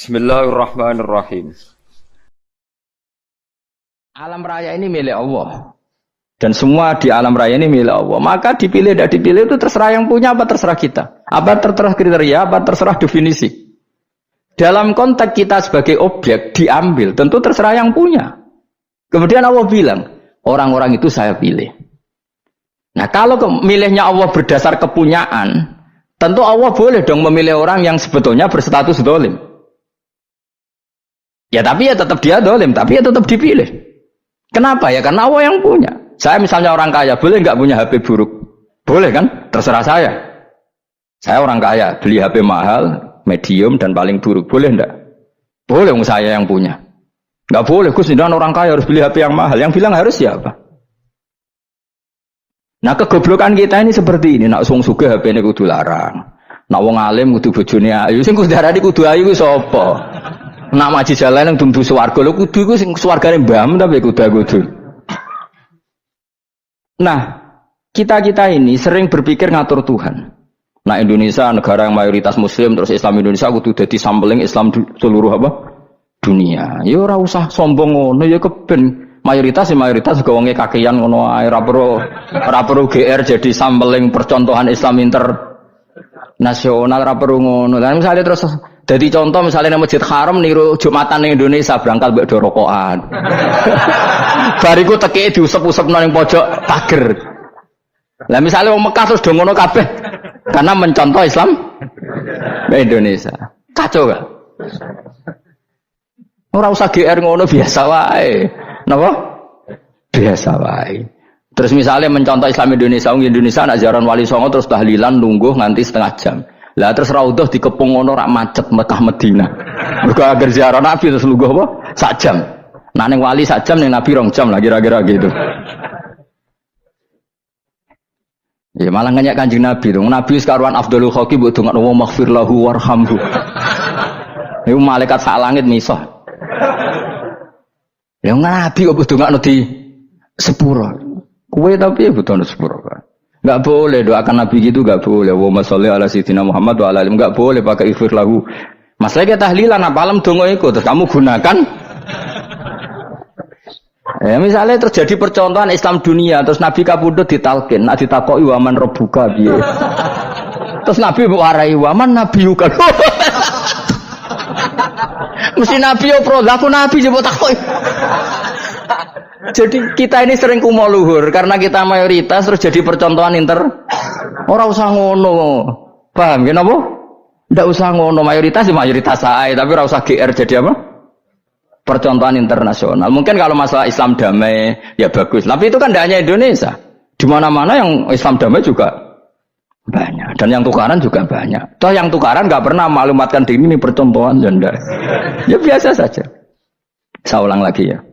Bismillahirrahmanirrahim. Alam raya ini milik Allah. Dan semua di alam raya ini milik Allah. Maka dipilih tidak dipilih itu terserah yang punya apa terserah kita. Apa terserah kriteria, apa terserah definisi. Dalam konteks kita sebagai objek diambil, tentu terserah yang punya. Kemudian Allah bilang, orang-orang itu saya pilih. Nah kalau milihnya Allah berdasar kepunyaan, tentu Allah boleh dong memilih orang yang sebetulnya berstatus dolim. Ya tapi ya tetap dia dolim, tapi ya tetap dipilih. Kenapa ya? Karena Allah yang punya. Saya misalnya orang kaya, boleh nggak punya HP buruk? Boleh kan? Terserah saya. Saya orang kaya, beli HP mahal, medium dan paling buruk. Boleh nggak? Boleh, saya yang punya. Nggak boleh, Gus, dan orang kaya harus beli HP yang mahal. Yang bilang harus siapa? Nah kegoblokan kita ini seperti ini. Nak wong sugih HP ini kudu larang. Nak wong alim kudu bojone ayu. Sing kudu darani kudu ayu ku sapa? Nak maji jalan yang dumdu swarga lho kudu iku sing swargane mbam tapi kudu. Nah, kita ini sering berpikir ngatur Tuhan. Nah, Indonesia negara yang mayoritas muslim terus Islam Indonesia kudu dadi sampling Islam seluruh apa? Dunia. Ya ora usah sombong ngono ya keben mayoritas juga wonge kakean ngono ae ora perlu GR jadi sampling percontohan Islam internasional ora perlu ngono. Lah misalnya terus jadi contoh misalnya di Masjid Haram niru Jumatan di Indonesia berangkat mbek do rokokan. Bariku teki diusep-usep nang pojok pager. Lah misalnya wong Mekah terus do ngono kabeh karena mencontoh Islam Indonesia. Kacau gak? Ora usah GR ngono biasa wae. Napa? Biasa wae. Terus misalnya mencontoh Islam Indonesia nak ziarah Wali Songo terus tahlilan nunggu nganti setengah jam. Lah terus raudhah dikepung ngono rak macet Mekah Madinah. Mergo agar ziarah Nabi terus lungguh apa? Sak jam. Nah ning wali sak jam ning Nabi 2 jam lah kira-kira gitu. Ya malah ngenyak Kanjeng Nabi dong. Nabi sekaruan Afdhalul Khalqi mbok dongakno wa maghfir lahu warhamhu. Iku malaikat sak langit misah. Ya Nabi kok dongakno di sepuro. Kowe tapi ya butuh sepuro kan. Enggak boleh doakan Nabi gitu, enggak boleh. Wa sholli ala sayyidina Muhammad wa ala alihi, enggak boleh pakai ighfir lahu. Masalahnya tahlilan apa alam donga iku terus kamu gunakan. Ya misalnya terjadi percontohan Islam dunia terus Nabi kapundhut ditalkin, nak ditakoki waman rabbuka piye. Terus Nabi warai waman nabiyuka. Mesti Nabi yo pro, aku Nabi coba takoki. Jadi kita ini sering kumo luhur karena kita mayoritas terus jadi percontohan ora usah ngono. Paham ya napa? Ndak usah ngono, mayoritas ae tapi ora usah GR jadi apa? Percontohan internasional. Mungkin kalau masalah Islam damai ya bagus, tapi itu kan tidak hanya Indonesia. Di mana-mana yang Islam damai juga banyak dan yang tukaran juga banyak. Toh yang tukaran nggak pernah maklumatkan diri ini percontohan janda. Ya biasa saja. Saya ulang lagi ya.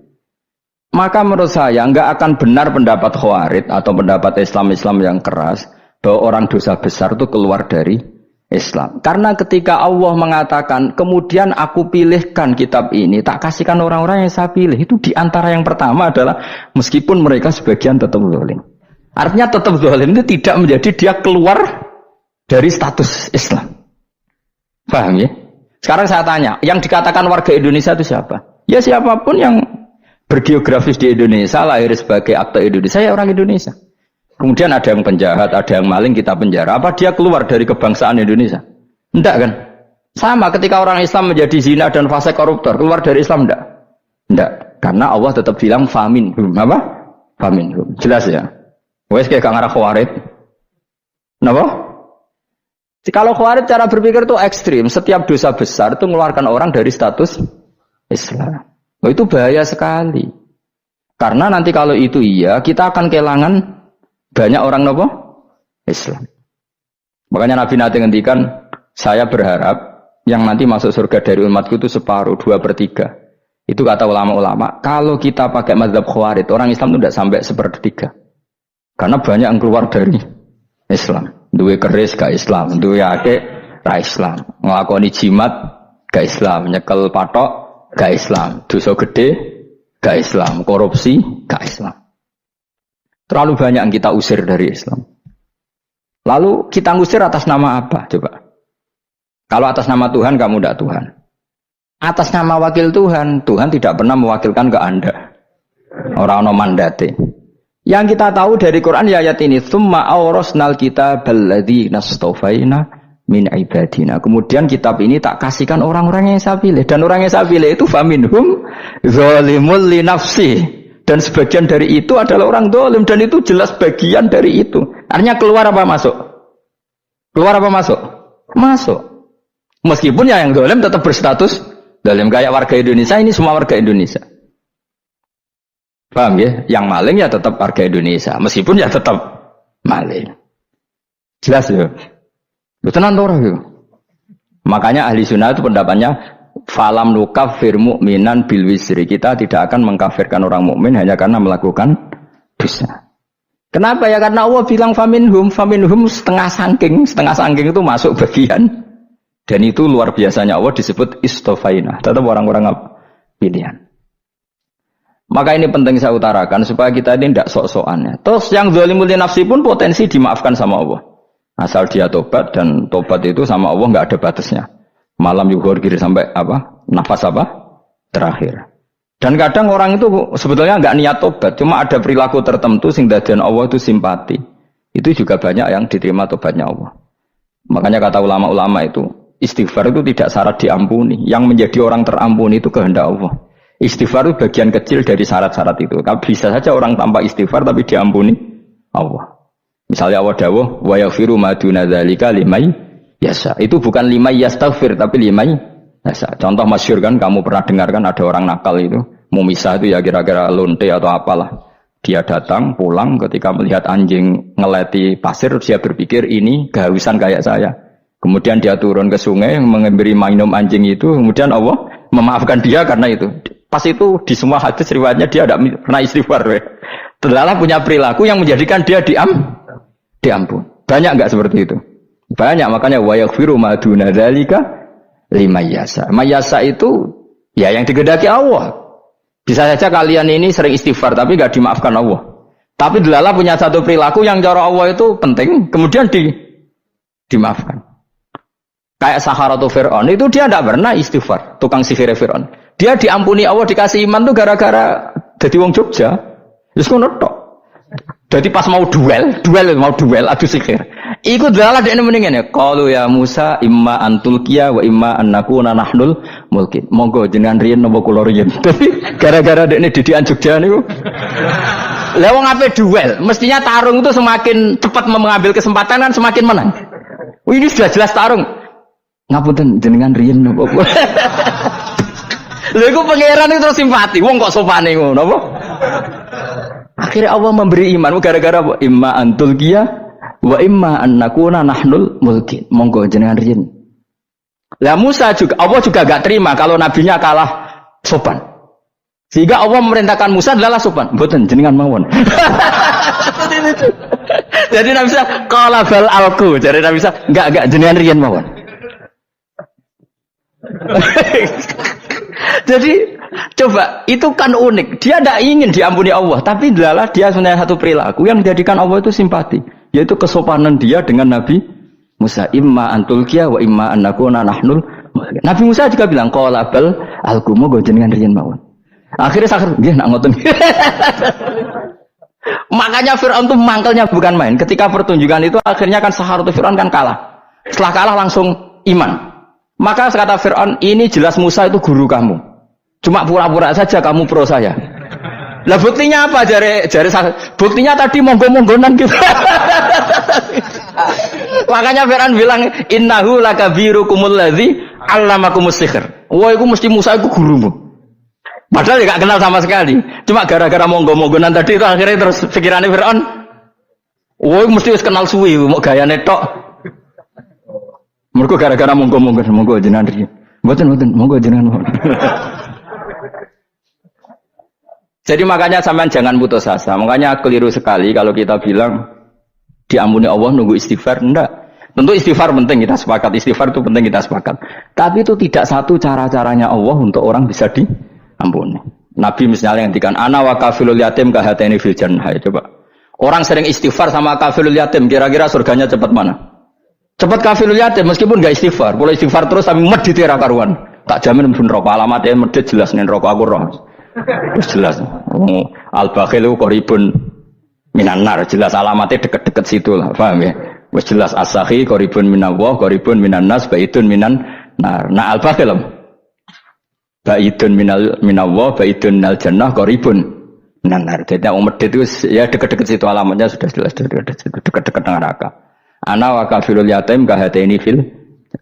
Maka menurut saya nggak akan benar pendapat Khawarij atau pendapat Islam yang keras bahwa orang dosa besar itu keluar dari Islam. Karena ketika Allah mengatakan kemudian aku pilihkan kitab ini tak kasihkan orang-orang yang saya pilih, itu diantara yang pertama adalah meskipun mereka sebagian tetap zalim. Artinya tetap zalim itu tidak menjadi dia keluar dari status Islam. Paham ya? Sekarang saya tanya, yang dikatakan warga Indonesia itu siapa? Ya siapapun yang bergeografis di Indonesia, lahir sebagai akte Indonesia, ya orang Indonesia. Kemudian ada yang penjahat, ada yang maling, kita penjara. Apa dia keluar dari kebangsaan Indonesia? Enggak kan? Sama ketika orang Islam menjadi zina dan fase koruptor, keluar dari Islam enggak? Enggak. Karena Allah tetap bilang famin. Apa? Famin. Jelas ya? Wes kayak ngarah Khawarij. Kenapa? Kalau Khawarij cara berpikir itu ekstrim. Setiap dosa besar itu mengeluarkan orang dari status Islam. Oh, itu bahaya sekali. Karena nanti kalau itu iya, kita akan kehilangan banyak orang nopo Islam. Makanya Nabi nanti ngendikan, saya berharap yang nanti masuk surga dari umatku itu separuh, 2/3. Itu kata ulama-ulama. Kalau kita pakai mazhab Khawarij, orang Islam itu tidak sampai 1/3. Karena banyak yang keluar dari Islam. Duwe keris gak Islam, duwe akeh ra Islam, nglakoni jimat gak Islam, nyekel patok gak Islam, dosa gede gak Islam, korupsi gak Islam. Terlalu banyak yang kita usir dari Islam. Lalu kita ngusir atas nama apa? Coba. Kalau atas nama Tuhan kamu tidak Tuhan. atas nama wakil Tuhan. Tuhan tidak pernah mewakilkan ke Anda. Orang-orang mandate. Yang kita tahu dari Quran ya ayat ini, tsumma awrasnal kitabal ladzina istafaina min ibadina. Kemudian kitab ini tak kasihkan orang-orang yang saya pilih, dan orang yang saya pilih itu faminhum zalimul li nafsi. Dan sebagian dari itu adalah orang zalim, dan itu jelas bagian dari itu. Artinya keluar apa masuk? Keluar apa masuk? Masuk. Meskipun ya yang zalim tetap berstatus zalim, kayak warga Indonesia, ini semua warga Indonesia. Paham ya? Yang maling ya tetap warga Indonesia, meskipun ya tetap maling. Jelas ya? Tenan ora ya? Makanya ahli sunnah itu pendapatnya falam nukafir mu'minan bil wisri. Kita tidak akan mengkafirkan orang mukmin hanya karena melakukan dosa. Kenapa ya? Karena Allah bilang faminhum setengah sangking itu masuk bagian. Dan itu luar biasanya Allah disebut istofaina. Tetap orang-orang pilihan. Maka ini penting saya utarakan supaya kita ini tidak sok-sokan ya. Terus yang zalimul li nafsi pun potensi dimaafkan sama Allah. Asal dia tobat, dan tobat itu sama Allah nggak ada batasnya. Malam yuhur kiri sampai apa? Nafas apa? Terakhir. Dan kadang orang itu sebetulnya nggak niat tobat, cuma ada perilaku tertentu sehingga dan Allah itu simpati. Itu juga banyak yang diterima tobatnya Allah. Makanya kata ulama-ulama itu, istighfar itu tidak syarat diampuni. Yang menjadi orang terampuni itu kehendak Allah. Istighfar itu bagian kecil dari syarat-syarat itu. Bisa saja orang tanpa istighfar tapi diampuni Allah. Misalnya Allah dawuh wa yaghfiru ma duna dzalika liman yasha. Itu bukan liman yastaghfir tapi liman yasha. Contoh masyhur kan, kamu pernah dengarkan ada orang nakal itu, mau misah itu ya kira-kira lonte atau apalah. Dia datang pulang ketika melihat anjing ngeleti pasir, dia berpikir ini kehausan kayak saya. Kemudian dia turun ke sungai memberi minum anjing itu, kemudian Allah memaafkan dia karena itu. Pas itu di semua hadis riwayatnya dia tidak pernah istighfar. Terlalu punya perilaku yang menjadikan dia diampun. Banyak enggak seperti itu? Banyak, makanya wa yaghfiru ma duna dzalika liman yasha. Mayasa itu ya yang digedaki Allah. Bisa saja kalian ini sering istighfar tapi enggak dimaafkan Allah. Tapi delala punya satu perilaku yang cara Allah itu penting, kemudian dimaafkan. Kayak Saharatu Fir'aun itu dia tidak pernah istighfar, tukang sihir Fir'aun. Dia diampuni Allah, dikasih iman tuh gara-gara jadi wong Jogja. Terus ngono tok. Jadi pas mau duel adu sihir. Iku dalah dekne mendingan ya. Qalu ya Musa imma antulqiya wa imma annakuna nahnul mulkin. Monggo jenengan riyen napa kula riyen. Tapi gara-gara dekne didikan Jogja niku. Lah wong ape duel, mestinya tarung itu semakin cepat mengambil kesempatan kan semakin menang. Ini sudah jelas tarung. Ngapunten jenengan riyen napa kula. Lha iku pangeran itu terus simpati. Wong kok sopane ngono apa? Akhirnya Allah memberi iman gara-gara apa? Imma antulqiya wa imma annakuna nahnul mulkin. Monggo jenengan riyen. Lah Musa juga Allah juga enggak terima kalau nabinya kalah sopan. Sehingga Allah memerintahkan Musa adalah sopan. Mboten jenengan mawon. Jadi Nabi Musa qala bal alqu. Jadi Nabi Musa enggak jenengan riyen mawon. Jadi coba, itu kan unik. Dia tidak ingin diampuni Allah, tapi adalah dia sebenarnya satu perilaku yang menjadikan Allah itu simpati, yaitu kesopanan dia dengan Nabi Musa. Imma antulqiya wa imma annakuna nahnul. Nabi Musa juga bilang qala bal alqumu go jenengan riyen mawon. Akhirnya sakit nggih nak ngoten. Makanya Firaun itu mangkelnya bukan main. Ketika pertunjukan itu akhirnya kan Saharatu Firaun kan kalah. Setelah kalah langsung iman. Maka kata Fir'aun, ini jelas Musa itu guru kamu. Cuma pura-pura saja kamu pro saya. Lah buktinya apa? Jare buktinya tadi monggo-monggonan gitu. Makanya Fir'aun bilang, innahu lakabirukumul ladzi 'allamakumus sihr. Wah, itu mesti Musa itu gurumu. Padahal dia gak kenal sama sekali. Cuma gara-gara monggo-monggonan tadi itu akhirnya terus pikirannya Fir'aun, wah, mesti wis kenal suwi, mau gayane tok. Mergo gara-gara monggo jenengan riyen. Mboten monggo jenengan. Jadi makanya sampean jangan putus asa. Makanya keliru sekali kalau kita bilang diampuni Allah nunggu istighfar. Enggak. Tentu istighfar penting, kita sepakat. Istighfar itu penting, kita sepakat. Tapi itu tidak satu cara-caranya Allah untuk orang bisa diampuni. Nabi misalnya ngendikan ana wa kafilul yatim kahateni fil jannah. Coba. Orang sering istighfar sama kafilul yatim, kira-kira surganya cepat mana? Cepat kafilul yatim meskipun enggak istighfar. Boleh istighfar terus tapi medit ra karuan. Tak jamin mlebu neraka. Alamatnya medhit jelas ning neraka aku roh. Wis jelas. Al-bakhil qaribun minan nar, jelas alamatnya deket-deket situ lah, paham ya? Wis jelas as-sakhi qaribun minallah, qaribun minan nas, baitun minan nar. Nah al-bakhil baitun minallah, baitun minal jannah, qaribun minan nar. Jadi wong medhit itu ya deket-deket situ alamatnya sudah jelas deket-deket neraka. Ana wa kafirul yatim kahataini fil.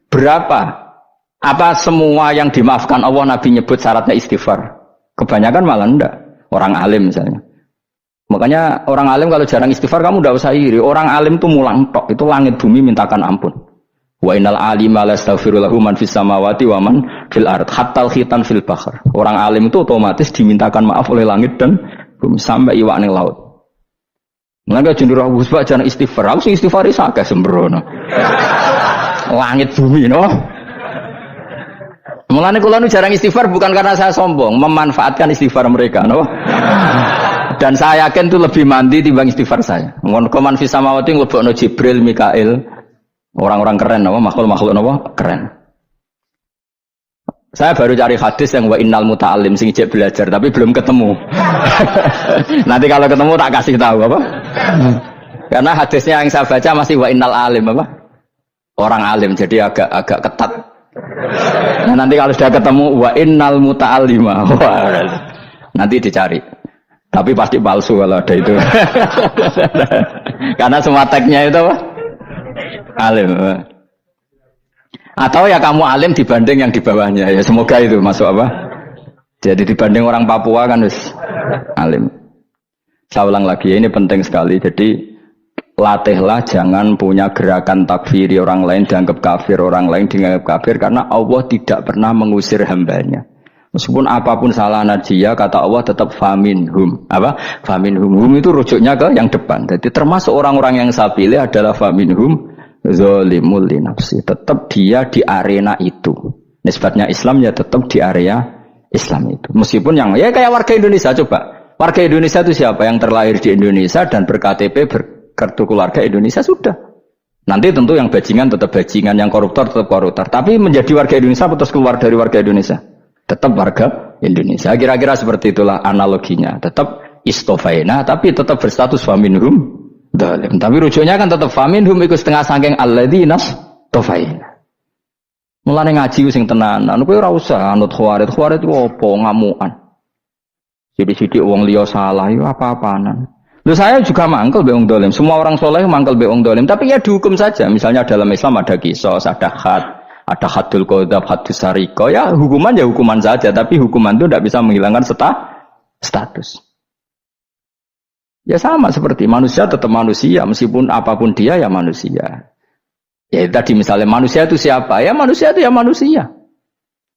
Berapa? Apa semua yang dimaafkan Allah Nabi nyebut syaratnya istighfar? Kebanyakan malah enggak. Orang alim misalnya. Makanya orang alim kalau jarang istighfar kamu enggak usah iri. Orang alim itu mulang tok. Itu langit bumi mintakan ampun. Wa innal alima la yastaghfiru lahu man fis samawati wa man fil ard hatta khitan fil bahr. Orang alim itu otomatis dimintakan maaf oleh langit dan bumi sampai iwak ning laut. Maka jendur Abu Husba jarang istighfar. Aku sing istighfar iki akeh sembrono. Langit bumi no. Mulane kula nu jarang istighfar bukan karena saya sombong, memanfaatkan istighfar mereka, no? Dan saya yakin itu lebih mandi timbang istighfar saya. Mun koman fi samawati nglebokno Jibril, Mikail, orang-orang keren apa makhluk-makhluk apa keren. Saya baru cari hadis yang wa innal muta'allim sing ijek belajar tapi belum ketemu. Nanti kalau ketemu tak kasih tahu apa? Karena hadisnya yang saya baca masih wa innal alim apa? Orang alim jadi agak ketat. Nah, nanti kalau sudah ketemu wa innal muta'allima. Nanti dicari. Tapi pasti palsu kalau ada itu. Karena semua tagnya itu apa? Alim. Atau ya kamu alim dibanding yang di bawahnya. Ya semoga itu masuk apa? Jadi dibanding orang Papua kan harus alim. Saya ulang lagi ya, ini penting sekali. Jadi latihlah jangan punya gerakan takfiri orang lain dianggap kafir, orang lain dianggap kafir karena Allah tidak pernah mengusir hambanya. Meskipun apapun salah najiyah kata Allah tetap faminhum. Apa? Faminhum. Hum itu rujuknya ke yang depan. Jadi termasuk orang-orang yang saya pilih adalah faminhum zalimul li nafsi. Tetap dia di arena itu. Nisbatnya Islam ya tetap di area Islam itu. Meskipun yang ya kayak warga Indonesia coba. Warga Indonesia itu siapa? Yang terlahir di Indonesia dan ber-KTP kartu keluarga Indonesia sudah. Nanti tentu yang bajingan tetap bajingan, yang koruptor tetap koruptor. Tapi menjadi warga Indonesia terus keluar dari warga Indonesia. Tetap warga Indonesia. Kira-kira seperti itulah analoginya. Tetap istofaina tapi tetap berstatus faminhum dalim. Tapi rujuknya kan tetap faminhum ikut setengah sangking alladzinas tofaina. Mulane ngaji sing tenanan. Kowe ora usah anut khawarit. Khawarit ku apa ngamukan. Sithik-sithik wong liya salah iku apa-apanan. Loh saya juga mangkel beong dolim. Semua orang soleh mangkel beong dolim. Tapi ya dihukum saja. Misalnya dalam Islam ada kisos, ada ada hadul qadab, hadus sariko. Ya hukuman saja. Tapi hukuman itu tidak bisa menghilangkan status. Ya sama seperti manusia tetap manusia. Meskipun apapun dia ya manusia. Ya tadi misalnya manusia itu siapa? Ya manusia itu ya manusia.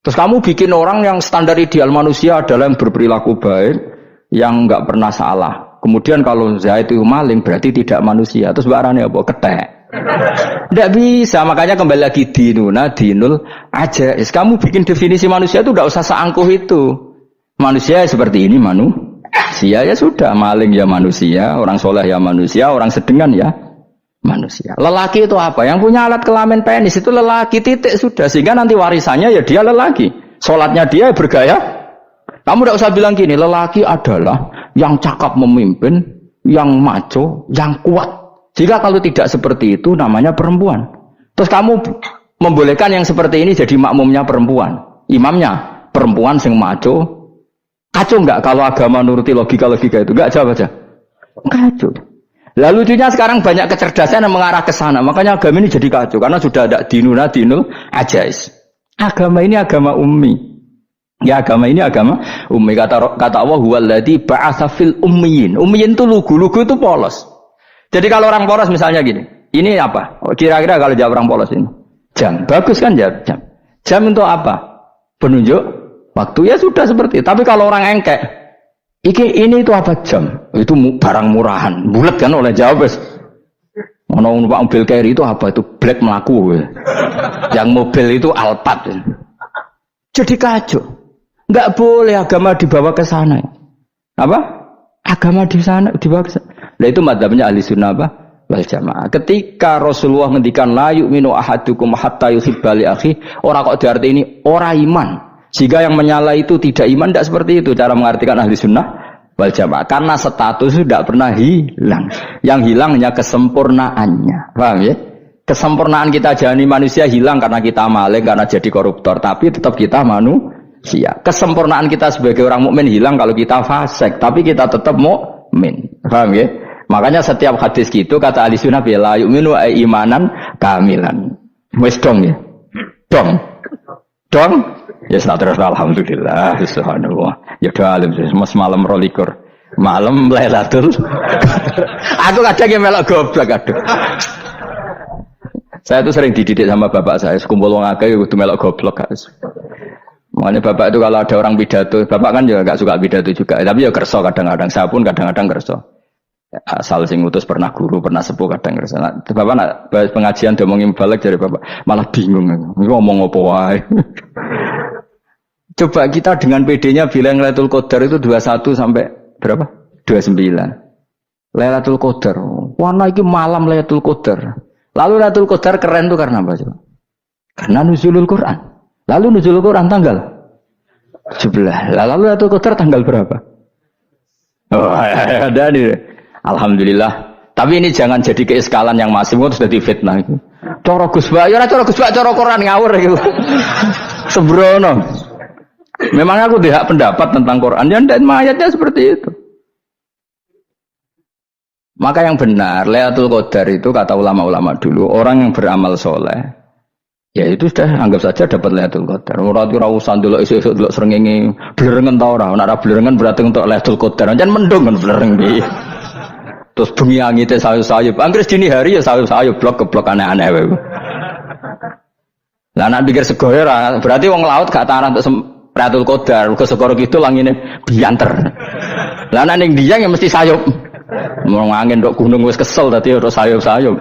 Terus kamu bikin orang yang standar ideal manusia adalah yang berperilaku baik. Yang enggak pernah salah. Kemudian kalau Zaid itu maling berarti tidak manusia. Terus barangnya apa? Ketek. Tidak bisa. Makanya kembali lagi dinul aja. Kamu bikin definisi manusia itu tidak usah seangkuh itu. Manusia seperti ini manusia ya sudah. Maling ya manusia. Orang soleh ya manusia. Orang sedengan ya manusia. Lelaki itu apa? Yang punya alat kelamin penis itu lelaki titik sudah. Sehingga nanti warisannya ya dia lelaki. Sholatnya dia bergaya. Kamu tidak usah bilang gini. Lelaki adalah yang cakap memimpin, yang maco, yang kuat. Jika kalau tidak seperti itu namanya perempuan. Terus kamu membolehkan yang seperti ini jadi makmumnya perempuan. Imamnya perempuan sing maco. Kacau enggak kalau agama nuruti logika-logika itu? Enggak jawab aja. Kacau. Lalu lucunya sekarang banyak kecerdasan yang mengarah ke sana. Makanya agama ini jadi kacau. Karena sudah ada dinul ajais. Agama ini agama ummi. Ya agama ini agama ummi. Kata Allah huwallazi ba'atsa fil ummiyin. Ummiyin itu lugu itu polos. Jadi kalau orang polos misalnya gini, ini apa? Kira-kira kalau jawab orang polos ini. Jam. Bagus kan jam. Jam untuk apa? Penunjuk waktu ya sudah seperti itu. Tapi kalau orang engkek, ini itu apa jam? Itu barang murahan. Bulat kan oleh jawab. Ono numpak mobil carry itu apa? Itu black melaku. Yang mobil itu Alphard. Jadi kacau. Enggak boleh agama dibawa ke sana. Apa? Agama di sana dibawa ke sana. Nah itu madzhabnya ahli sunnah apa? wal jamaah. Ketika Rasulullah ngendikan la yu'minu ahadukum hatta yuhibba li akhi, ora kok diarti ini ora iman. Jika yang menyala itu tidak iman, tidak seperti itu cara mengartikan ahli sunnah wal jamaah. Karena status itu tidak pernah hilang. Yang hilang hanya kesempurnaannya. Paham ya? Kesempurnaan kita jadi manusia hilang karena kita maling, karena jadi koruptor. Tapi tetap kita manusia. Kesempurnaan kita sebagai orang mukmin hilang kalau kita fasik. Tapi kita tetap mukmin. Paham ya? Makanya setiap hadis gitu kata ahli sunnah la yu'minu imanan kamilan. Wis dong ya. Dong. Ya terus alhamdulillah subhanallah. Ya doa alim malam 22. Malam Lailatul. Aku kadang yang melok goblok aduh. Saya tuh sering dididik sama bapak saya, sekumpul wong akeh kudu melok goblok guys. Makanya bapak itu kalau ada orang pidato, bapak kan juga enggak suka pidato juga, tapi ya kerso kadang-kadang, saya pun kadang-kadang kerso. Asal sing ngutus pernah guru, pernah sepuh kadang kerso. Nah, bapak nak bahas pengajian diomongin balik dari bapak, malah bingung. Ngomong apa wae. Coba kita dengan PD-nya bilang Lailatul Qadar itu 21 sampai berapa? 29. Lailatul Qadar. Warna iki malam Lailatul Qadar. Lalu Lailatul Qadar keren tuh karena apa coba? Karena nuzulul Quran. Lalu nuzulul Quran tanggal 17. Lalu Lailatul Qadar tanggal berapa? Oh, ada nih. Alhamdulillah. Tapi ini jangan jadi keiskalan yang masih itu sudah difitnah itu. Cara Gus Bak, ya cara Gus Bak cara Quran ngawur gitu. Sembrono. Memang aku tidak pendapat tentang Quran, ya dan ayatnya seperti itu. Maka yang benar, Lailatul Qadar itu kata ulama-ulama dulu, orang yang beramal soleh, ya itu sudah anggap saja dapat Lailatul Qadar. Ora usah ndelok esuk-esuk ndelok srengenge blerengen ta ora. Nek ora blerengen berarti untuk Lailatul Qadar. Jan mendung kan blereng iki. Terus bengi angite sayup-sayup. Anggere dini hari ya sayup-sayup blok-blok aneh-aneh wae. Lah nek pikir sego ora, berarti wong laut gak tarah untuk Lailatul Qadar, ke segoro kidul angine bianter. Lah nek ning Dieng ya mesti sayup. Mau angin dok gunung wis kesel tadi harus sayup-sayup.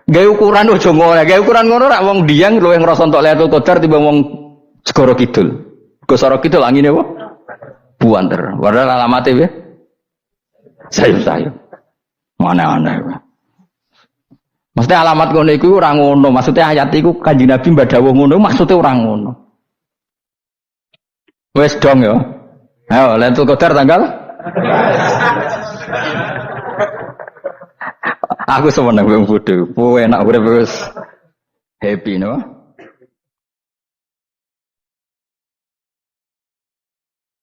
Gawe ukuran ojo ngono, gawe ukuran ngono rak wong Dieng luwih ngrasa entuk Lailatul Qadar timbang wong segoro kidul. Ke segoro kidul angine apa? Buanter. Padahal alamate piye? Sayup-sayup. Mana-mana. Maksudnya alamat ngono iku ora ngono, maksudnya ayat iku Kanjeng Nabi mbadhawuh ngono, maksudnya ora ngono. Wes dong ya. Ayo Lailatul Qadar tanggal. Aku seneng wong bodho. Enak urip wis happy no.